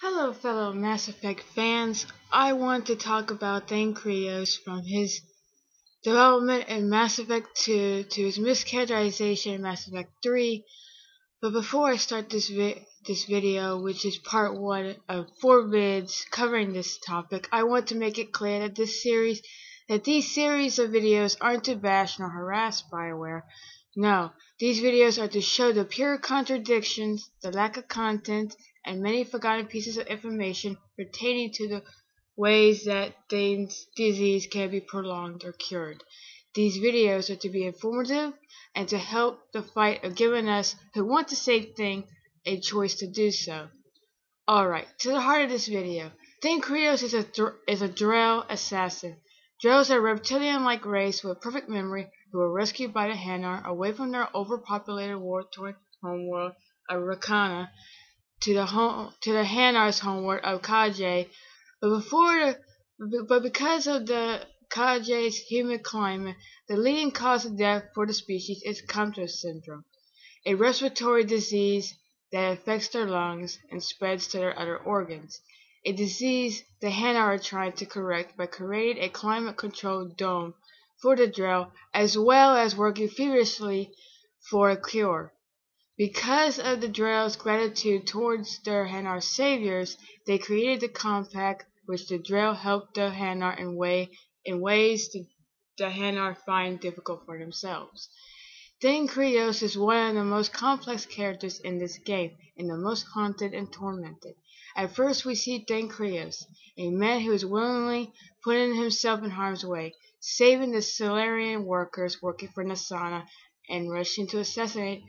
Hello, fellow Mass Effect fans. I want to talk about Thane Krios from his development in Mass Effect 2 to his mischaracterization in Mass Effect 3. But before I start this video, which is part 1 of 4 vids covering this topic, I want to make it clear that these series of videos aren't to bash nor harass BioWare. No, these videos are to show the pure contradictions, the lack of content, and many forgotten pieces of information pertaining to the ways that Thane's disease can be prolonged or cured. These videos are to be informative and to help the fight of giving us who want to save Thane a choice to do so. Alright, to the heart of this video. Thane Krios is a Drell assassin. Drells are a reptilian-like race with perfect memory who were rescued by the Hanar away from their overpopulated war-torn homeworld of Rakana to the Hanar's homeworld of Kajay, but because of the Kajay's humid climate, the leading cause of death for the species is Krios syndrome, a respiratory disease that affects their lungs and spreads to their other organs. A disease the Hanar are trying to correct by creating a climate-controlled dome for the Drell, as well as working feverishly for a cure. Because of the Drell's gratitude towards their Hanar saviors, they created the compact which the Drell helped the Hanar in ways the Hanar find difficult for themselves. Thane Krios is one of the most complex characters in this game, and the most haunted and tormented. At first we see Thane Krios, a man who is willingly putting himself in harm's way, saving the Solarian workers working for Nassana, and rushing to assassinate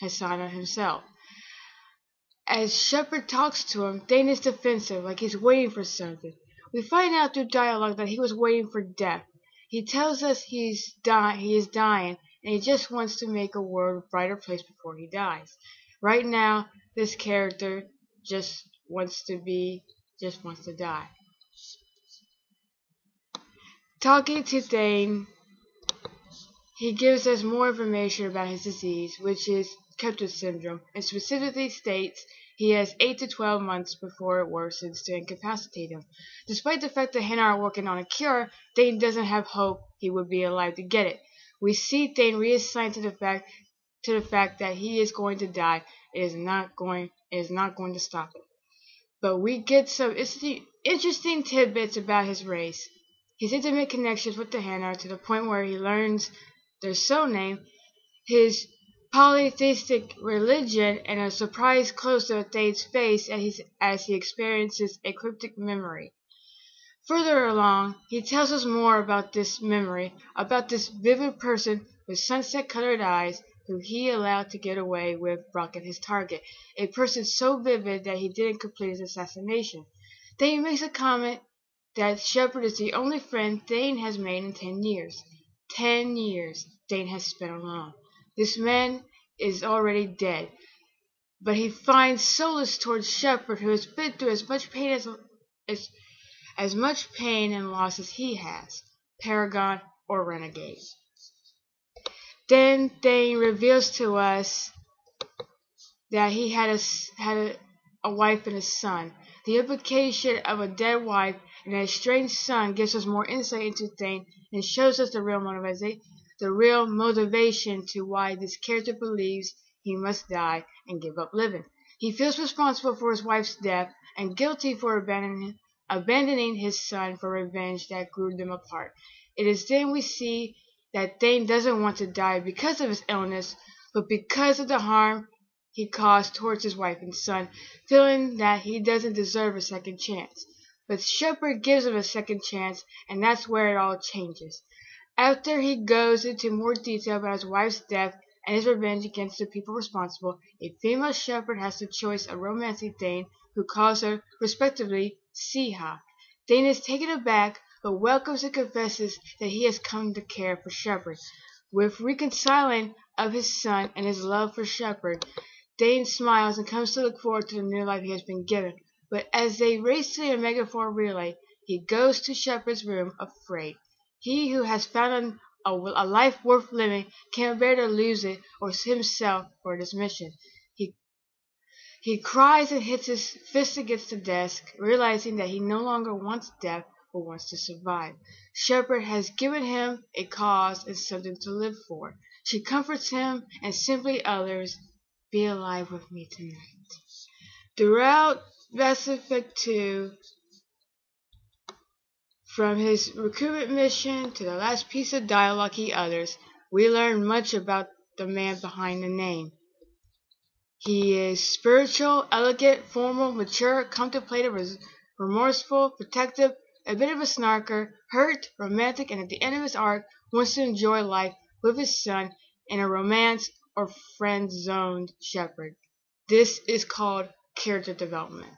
Nassana himself. As Shepard talks to him, Thane is defensive, like he's waiting for something. We find out through dialogue that he was waiting for death. He tells us he is dying, and he just wants to make a world a brighter place before he dies. Right now, this character just wants to die. Talking to Thane, he gives us more information about his disease, which is Krios syndrome, and specifically states he has 8 to 12 months before it worsens to incapacitate him. Despite the fact that Hanar are working on a cure, Thane doesn't have hope he would be alive to get it. We see Thane reassigned to the fact that he is going to die. It is not going to stop it. But we get some interesting tidbits about his race, his intimate connections with the Hanar to the point where he learns their soul name, his polytheistic religion, and a surprise close-up of Thane's face as he experiences a cryptic memory. Further along, he tells us more about this memory, about this vivid person with sunset-colored eyes who he allowed to get away with blocking his target, a person so vivid that he didn't complete his assassination. Thane makes a comment that Shepard is the only friend Thane has made in 10 years. 10 years Thane has spent alone. This man is already dead, but he finds solace towards Shepard, who has been through as much pain and loss as he has, Paragon or Renegade. Then Thane reveals to us that he had a wife and a son. The implication of a dead wife and a estranged son gives us more insight into Thane and shows us the real motivation to why this character believes he must die and give up living. He feels responsible for his wife's death and guilty for abandoning his son for revenge that grew them apart. It is then we see that Thane doesn't want to die because of his illness, but because of the harm he caused towards his wife and son, feeling that he doesn't deserve a second chance. But Shepard gives him a second chance, and that's where it all changes. After he goes into more detail about his wife's death and his revenge against the people responsible, a female Shepard has the choice of romancing Thane, who calls her, respectively, Siha. Thane is taken aback, but welcomes and confesses that he has come to care for Shepard. With reconciling of his son and his love for Shepard, Thane smiles and comes to look forward to the new life he has been given. But as they race to the Omega-4 relay, he goes to Shepard's room afraid. He who has found a life worth living can't bear to lose it or himself for this mission. He cries and hits his fist against the desk, realizing that he no longer wants death but wants to survive. Shepard has given him a cause and something to live for. She comforts him and simply utters, "Be alive with me tonight." Throughout Mass Effect 2, from his recruitment mission to the last piece of dialogue he utters, we learn much about the man behind the name. He is spiritual, elegant, formal, mature, contemplative, remorseful, protective, a bit of a snarker, hurt, romantic, and at the end of his arc wants to enjoy life with his son in a romance or friend-zoned Shepard. This is called character development.